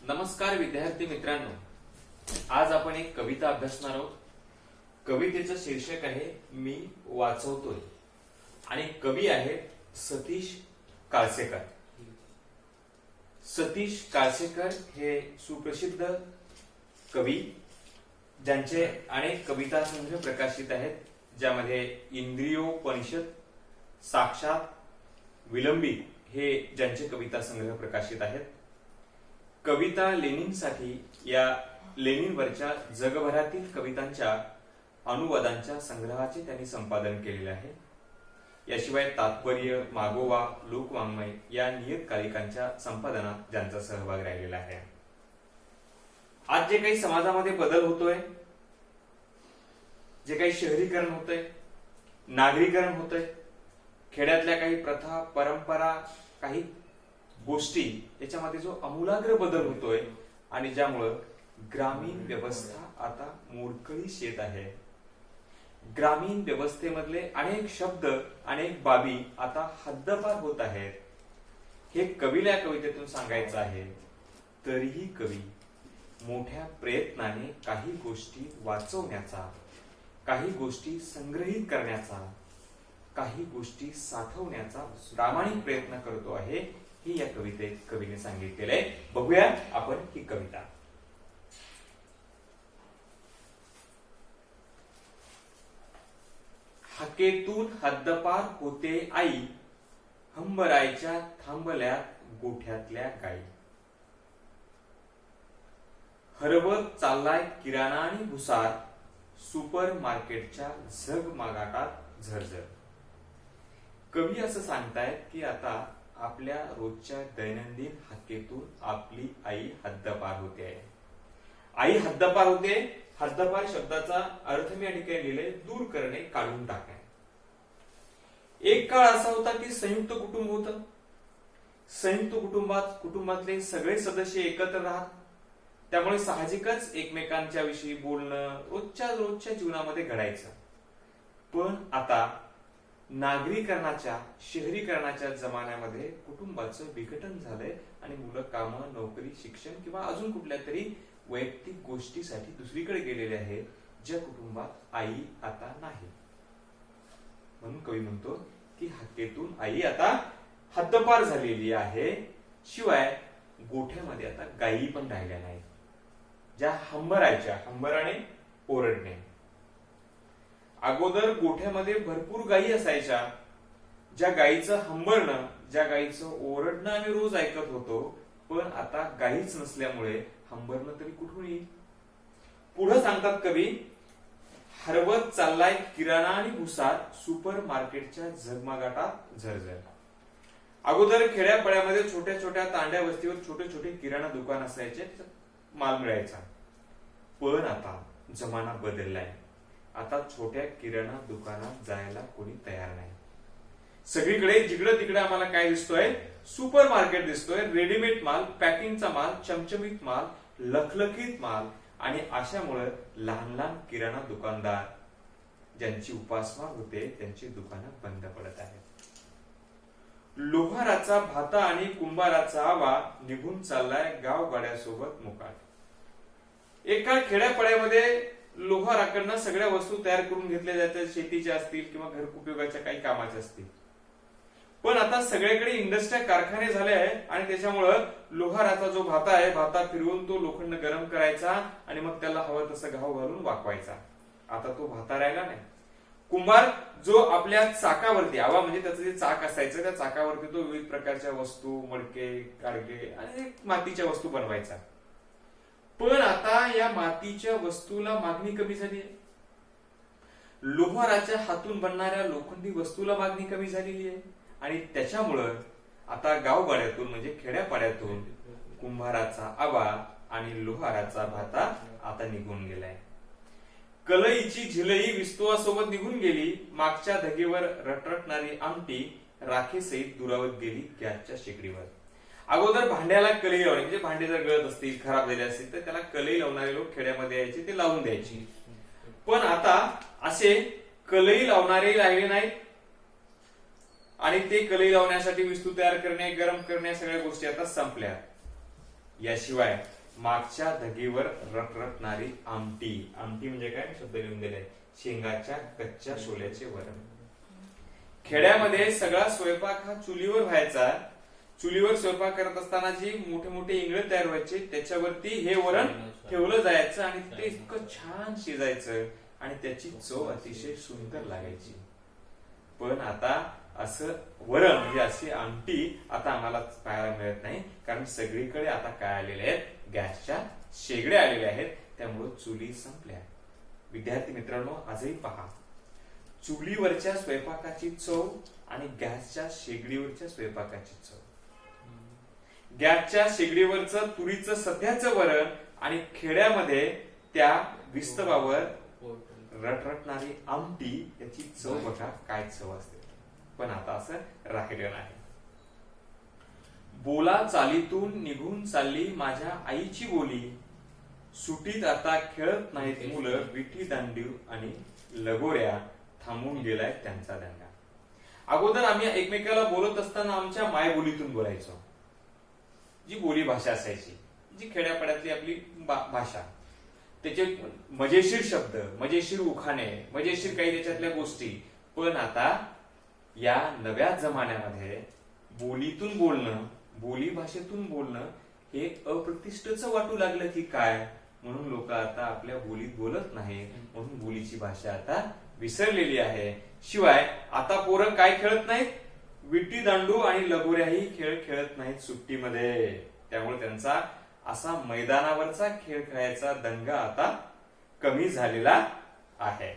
नमस्कार विद्यार्थी मित्रांनो, आज आपण एक कविता अभ्यासणार आहोत. कवितेचं शीर्षक आहे मी वाचवतोय आणि कवी आहेत सतीश काळसेकर. सतीश काळसेकर हे सुप्रसिद्ध कवी ज्यांचे अनेक कविता संग्रह प्रकाशित आहेत, ज्यामध्ये इंद्रियोपनिषद, साक्षात, विलंबित हे ज्यांचे कविता संग्रह प्रकाशित आहेत. कविता लेनिनसाठी या लेनिनवरच्या जगभरातील कवितांच्या अनुवादांच्या संग्रहाचे त्यांनी संपादन केलेले आहे. याशिवाय तात्पर्य, मागोवा, लोकवाङ्मय या नियतकालिकांच्या संपादनात ज्यांचा सहभाग राहिलेला आहे. आज जे काही समाजामध्ये बदल होतोय, जे काही शहरीकरण होतंय, नागरीकरण होतंय, खेड्यातल्या काही प्रथा, परंपरा, काही गोष्टी याच्यामध्ये जो आमूलाग्र बदल होतोय आणि ज्यामुळं ग्रामीण व्यवस्था आता मोडकळीस येत आहे. ग्रामीण व्यवस्थेमधले अनेक शब्द, अनेक बाबी आता हद्दपार होत आहेत. हे कवीला या कवितेतून सांगायचं आहे. तरीही कवी मोठ्या प्रयत्नाने काही गोष्टी वाचवण्याचा, काही गोष्टी संग्रहित करण्याचा, काही गोष्टी साठवण्याचा प्रामाणिक प्रयत्न करतो आहे, ही या कवितेत कवीने सांगितलेलं आहे. बघूया आपण ही कविता. हाकेतून हद्दपार होते आई, हंबरायच्या थांबल्यात गोठ्यातल्या गाई. हरवत चाललाय किराणा आणि भुसार, सुपर मार्केटच्या झगमगाटात झरझर. कवी असं सांगतायत की आता आपल्या रोजच्या दैनंदिन हाकेतून आपली आई हद्दपार होते आहे. आई हद्दपार होते. हद्दपार शब्दाचा अर्थ मी या ठिकाणी लिहिले, दूर करणे, काढून टाकणे. एक काळ असा होता की संयुक्त कुटुंब होतं. संयुक्त कुटुंबातले सगळे सदस्य एकत्र राहत, त्यामुळे साहजिकच एकमेकांच्या विषयी बोलणं रोजच्या जीवनामध्ये घडायचं. पण आता नागरीकरणाच्या, शहरीकरणाच्या जमान्यामध्ये कुटुंबाचं विघटन झालंय आणि मुलं कामं, नोकरी, शिक्षण किंवा अजून कुठल्या तरी वैयक्तिक गोष्टीसाठी दुसरीकडे गेलेले आहेत, ज्या कुटुंबात आई आता नाही. म्हणून कवी म्हणतो की हाकेतून आई आता हद्दपार झालेली आहे. शिवाय गोठ्यामध्ये आता गायी पण राहिल्या नाहीत, ज्या हंबरायच्या, हंबराने ओरडणे. अगोदर गोठ्यामध्ये भरपूर गायी असायच्या, ज्या गायीचं हंबरणं, ज्या गायीचं ओरडणं आम्ही रोज ऐकत होतो. पण आता गायीच नसल्यामुळे हंबरणं तरी कुठून येईल. पुढे सांगतात कवी, हरवत चाललाय किराणा आणि भुसार, सुपर मार्केटच्या झगमगाटात झरझर. अगोदर खेड्यापाड्यामध्ये छोट्या छोट्या तांड्या वस्तीवर छोटे छोटे किराणा दुकान असायचे, माल मिळायचा. पण आता जमाना बदललाय. आता छोट्या किराणा दुकानात जायला कोणी तयार नाही. सगळीकडे जिकडं तिकडे आम्हाला काय दिसतोय, सुपर मार्केट दिसतोय. रेडीमेड माल, पॅकिंगचा माल, चमचमीत माल, लखलखीत माल. आणि अशामुळे लहान लहान किराणा दुकानदार ज्यांची उपासमार होते, त्यांची दुकानं बंद पडत आहेत. लोहाराचा भाता आणि कुंभाराचा आवा निघून चाललाय गावगाड्यासोबत मुकाट. एका खेड्यापाड्यामध्ये लोहाराकडनं सगळ्या वस्तू तयार करून घेतल्या जातात, शेतीच्या असतील किंवा घर उपयोगाच्या काही कामाच्या असतील. पण आता सगळीकडे इंडस्ट्रियल कारखाने झाले आहेत आणि त्याच्यामुळं लोहाराचा जो भाता आहे, भाता फिरवून तो लोखंड गरम करायचा आणि मग त्याला हवं तसं घाव घालून वाकवायचा. आता तो भाता राहिला नाही. कुंभार जो आपल्या चाकावरती, आवा म्हणजे त्याचं जे चाक असायचं, त्या चाकावरती तो विविध प्रकारच्या वस्तू, मडके, गाडगे आणि मातीच्या वस्तू बनवायचा. पण आता या मातीच्या वस्तूला मागणी कमी झाली आहे. लोहाराच्या हातून बनणाऱ्या लोखंडी वस्तूला मागणी कमी झालेली आहे आणि त्याच्यामुळं आता गावगाड्यातून म्हणजे खेड्यापाड्यातून कुंभाराचा आवा आणि लोहाराचा भाता आता निघून गेलाय. कलईची झिलई विस्तवासोबत निघून गेली. मागच्या धगेवर रटरटणारी आमटी राखेसहित दुरावत गेली गॅसच्या शेगडीवर. अगोदर भांड्याला कलई लावणे, म्हणजे भांडे जर गळत असतील, खराब झाले असतील तर त्याला कलई लावणारे लोक खेड्यामध्ये यायचे, ते लावून द्यायचे. पण आता असे कलई लावणारे राहिले नाहीत आणि ते कलई लावण्यासाठी विस्तू तयार करणे, गरम करणे, सगळ्या गोष्टी आता संपल्या. याशिवाय मागच्या धगीवर रटरटणारी आमटी. आमटी म्हणजे काय शब्द लिहून दिलाय, शेंगाच्या कच्च्या शोल्याचे वरण. खेड्यामध्ये सगळा स्वयंपाक हा चुलीवर व्हायचा. चुलीवर स्वयंपाक करत असताना जी मोठे मोठे इंगळे तयार व्हायचे त्याच्यावरती हे वरण ठेवलं जायचं आणि ते इतकं छान शिजायचं आणि त्याची चव अतिशय सुंदर लागायची. पण आता असं वरण म्हणजे अशी आमटी आता आम्हाला पाहायला मिळत नाही, कारण सगळीकडे आता काय आलेले आहेत, गॅसच्या शेगड्या आलेल्या आहेत, त्यामुळे चुली संपल्या. विद्यार्थी मित्रांनो, आजही पहा, चुलीवरच्या स्वयंपाकाची चव आणि गॅसच्या शेगडीवरच्या स्वयंपाकाची चव. गॅसच्या शेगडीवरचं तुरीचं सध्याचं वरण आणि खेड्यामध्ये त्या विस्तवावर रटरटणारी आमटी, याची चव बघा काय चव असते. पण आता असं राहिलं नाही. बोला चालीतून निघून चालली माझ्या आईची बोली, सुटीत आता खेळत नाहीत मुलं, विठी दांडू आणि लगोऱ्या, थांबून गेलाय त्यांचा दंगा. अगोदर आम्ही एकमेकाला बोलत असताना आमच्या मायबोलीतून बोलायचो, जी बोली भाषा असायची, जी खेड्यापाड्यातली आपली भाषा, त्याचे मजेशीर शब्द, मजेशीर उखाणे, मजेशीर काही त्याच्यातल्या गोष्टी. पण आता या नव्या जमान्यामध्ये बोलीतून बोलणं, बोली भाषेतून बोलणं हे अप्रतिष्ठेचं वाटू लागलं की काय, म्हणून लोक आता आपल्या बोलीत बोलत नाही, म्हणून बोलीची भाषा आता विसरलेली आहे. शिवाय आता पोरं काय खेळत नाहीत, विटी दांडू आणि लगोऱ्याही खेळ खेळत नाहीत सुट्टीमध्ये. त्यामुळे त्यांचा असा मैदानावरचा खेळ खेळायचा दंगा आता कमी झालेला आहे.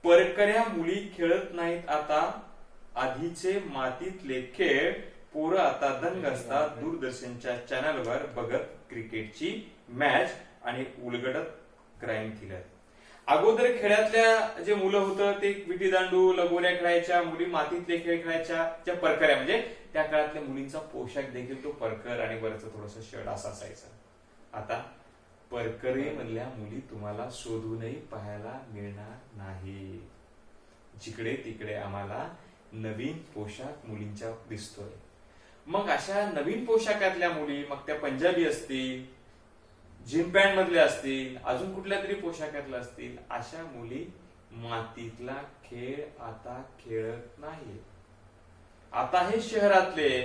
परकऱ्या मुली खेळत नाहीत आता, आधीचे मातीतले खेळ, पोरं आता दंग असतात दूरदर्शनच्या चॅनलवर बघत क्रिकेटची मॅच आणि उलगडत क्राईम थ्रिलर. अगोदर खेड्यातल्या जे मुलं होतं ते विटी दांडू लगोऱ्या खेळायच्या, मुली मातीतले खेळ खेळायच्या, ज्या परकऱ्या म्हणजे त्या काळातल्या मुलींचा पोशाख देखील तो परकर आणि वरचं थोडस शर्ट असं असायचं. आता परकरे मधल्या मुली तुम्हाला शोधूनही पाहायला मिळणार नाही. जिकडे तिकडे आम्हाला नवीन पोशाख मुलींच्या दिसतोय. मग अशा नवीन पोशाखातल्या मुली, मग त्या पंजाबी असतील, जीन पॅन्ट मधल्या असतील, अजून कुठल्या तरी पोशाखातल्या असतील, अशा मुली मातीतला खेळ आता खेळत नाही. आता हे शहरातले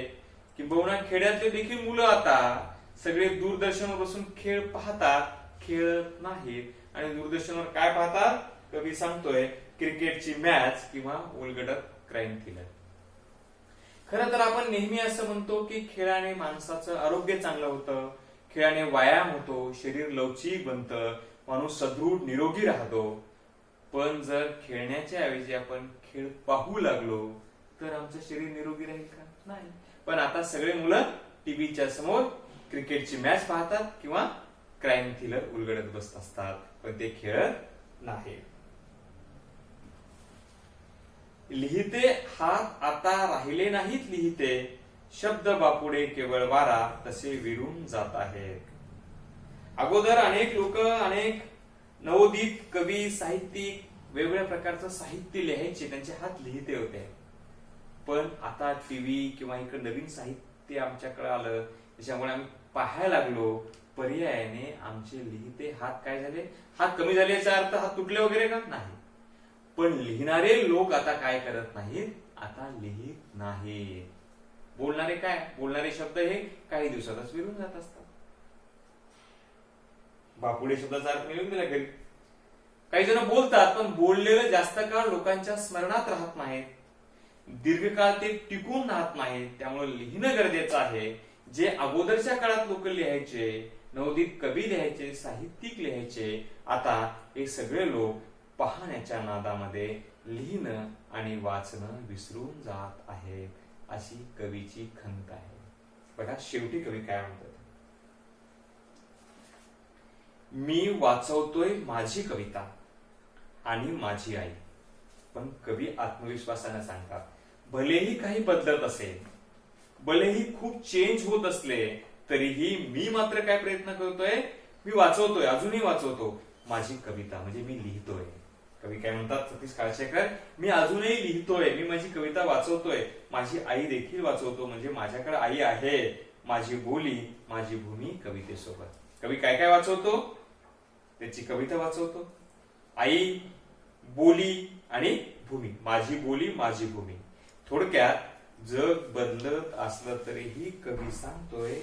किंबहुना खेड्यातले देखील मुलं आता सगळे दूरदर्शनवर बसून खेळ पाहतात, खेळत नाहीत. आणि दूरदर्शनवर काय पाहतात, कवी सांगतोय क्रिकेटची मॅच किंवा उलगडत क्राईम थ्रिलर. खरं तर आपण नेहमी असं म्हणतो की खेळाने माणसाचं आरोग्य चांगलं होतं, खेळाने व्यायाम होतो, शरीर लवचिक बनतं, माणूस सदृढ निरोगी राहतो. पण जर खेळण्याच्या ऐवजी आपण खेळ पाहू लागलो तर आमचं शरीर निरोगी राहील का? नाही. पण आता सगळे मुलं टीव्हीच्या समोर क्रिकेटची मॅच पाहतात किंवा क्राईम थ्रिलर उलगडत बसत असतात, पण ते खेळत नाही. लिहिते हात आता राहिले नाहीत लिहिते, शब्द बापुडे केवळ वारा तसे विरून जात आहेत. अगोदर अनेक लोक, अनेक नवोदित कवी, साहित्यिक वेगवेगळ्या प्रकारचं साहित्य लिहायचे, त्यांचे हात लिहिते होते. पण आता टीव्ही किंवा इकडे नवीन साहित्य आमच्याकडे आलं, त्याच्यामुळे आम्ही पाहायला लागलो, पर्यायाने आमचे लिहिते हात काय झाले, हात कमी झाले. याचा अर्थ हात तुटले वगैरे का? नाही. पण लिहिणारे लोक आता काय करत नाहीत, आता लिहित नाहीत. बोलणारे काय, बोलणारे शब्द हे काही दिवसातच विरून जात असतात. बापुडे शब्दाचा अर्थ मिळून दिला घरी. काही जण बोलतात, पण बोललेलं जास्त काळ लोकांच्या स्मरणात राहत नाहीत, दीर्घकाळ ते टिकून राहत नाहीत. त्यामुळे लिहिणं गरजेचं आहे. जे अगोदरच्या काळात लोक लिहायचे, नवोदित कवी लिहायचे, साहित्यिक लिहायचे, आता हे सगळे लोक पाहण्याच्या नादामध्ये लिहिणं आणि वाचणं विसरून जात आहेत, अशी कवीची खंत आहे. बघा शेवटी कवी काय म्हणतात, मी वाचवतोय माझी कविता आणि माझी आई. पण कवी आत्मविश्वासाने सांगतात, भलेही काही बदलत असेल, भलेही खूप चेंज होत असले, तरीही मी मात्र काय प्रयत्न करतोय, मी वाचवतोय, अजूनही वाचवतो माझी कविता, म्हणजे मी लिहितोय. कवी काय म्हणतात सतीश काळशेकर, मी अजूनही लिहितोय, मी माझी कविता वाचवतोय, माझी आई देखील वाचवतो, म्हणजे माझ्याकडे आई आहे, माझी बोली माझी भूमी कवितेसोबत. कवी काय काय वाचवतो? त्याची कविता वाचवतो. आई, बोली आणि भूमी. माझी बोली माझी भूमी. थोडक्यात जग बदलत असलं तरीही कवी सांगतोय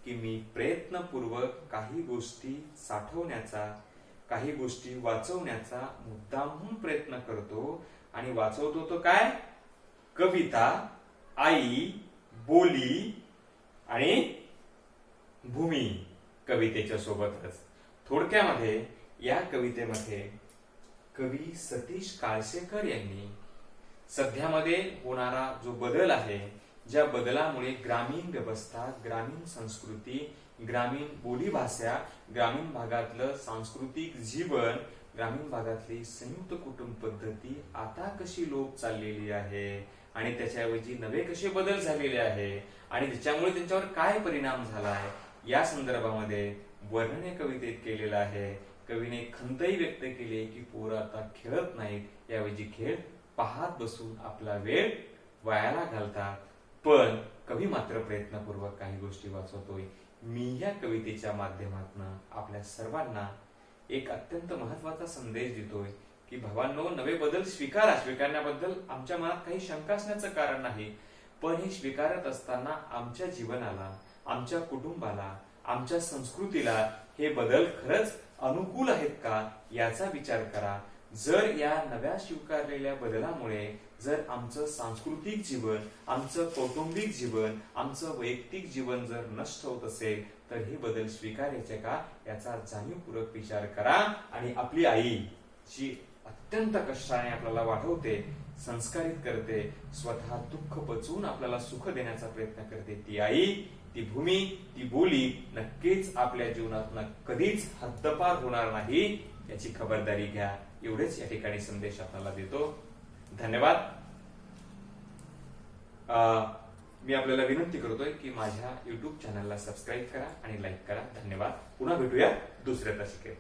की मी प्रयत्नपूर्वक काही गोष्टी साठवण्याचा, काही गोष्टी वाचवण्याचा मुद्दामहून प्रयत्न करतो. आणि वाचवतो तो काय? कविता, आई, बोली आणि भूमी कवितेच्या सोबतच. थोडक्यामध्ये या कवितेमध्ये कवी सतीश काळसेकर यांनी सध्यामध्ये होणारा जो बदल आहे, ज्या बदलामुळे ग्रामीण व्यवस्था, ग्रामीण संस्कृती, ग्रामीण बोलीभाषा, ग्रामीण भागातलं सांस्कृतिक जीवन, ग्रामीण भागातली संयुक्त कुटुंब पद्धती आता कशी लोप चाललेली आहे आणि त्याच्याऐवजी नवे कसे बदल झालेले आहे आणि त्याच्यामुळे त्यांच्यावर काय परिणाम झाला आहे, या संदर्भामध्ये वर्णने कवितेत केलेलं आहे. कवीने खंतही व्यक्त केली की पोरं आता खेळत नाहीत, याऐवजी खेळ पाहत बसून आपला वेळ वायाला घालतात. पण कवी मात्र प्रयत्नपूर्वक काही गोष्टी वाचवतोय. मी या कवितेच्या माध्यमातून आपल्या सर्वांना एक अत्यंत महत्वाचा संदेश देतोय की भावांनो, नवे बदल स्वीकारा. स्वीकारण्याबद्दल आमच्या मनात काही शंका असण्याचं कारण नाही, पण हे स्वीकारत असताना आमच्या जीवनाला, आमच्या कुटुंबाला, आमच्या संस्कृतीला हे बदल खरंच अनुकूल आहेत का याचा विचार करा. जर या नव्या स्वीकारलेल्या बदलामुळे जर आमचं सांस्कृतिक जीवन, आमचं कौटुंबिक जीवन, आमचं वैयक्तिक जीवन जर नष्ट होत असेल तर हे बदल स्वीकारायचे का याचा जाणीवपूर्वक विचार करा. आणि आपली आई जी अत्यंत कष्टाने आपल्याला वाढवते, संस्कारित करते, स्वतः दुःख पचवून आपल्याला सुख देण्याचा प्रयत्न करते, ती आई, ती भूमी, ती बोली नक्कीच आपल्या जीवनात कधीच हद्दपार होणार नाही याची खबरदारी घ्या. एवढेच या ठिकाणी संदेश आपल्याला देतो. धन्यवाद. मी आपल्याला विनंती करतोय की माझ्या YouTube चॅनलला सबस्क्राईब करा आणि लाईक करा. धन्यवाद. पुन्हा भेटूया दुसऱ्या तासिकेत.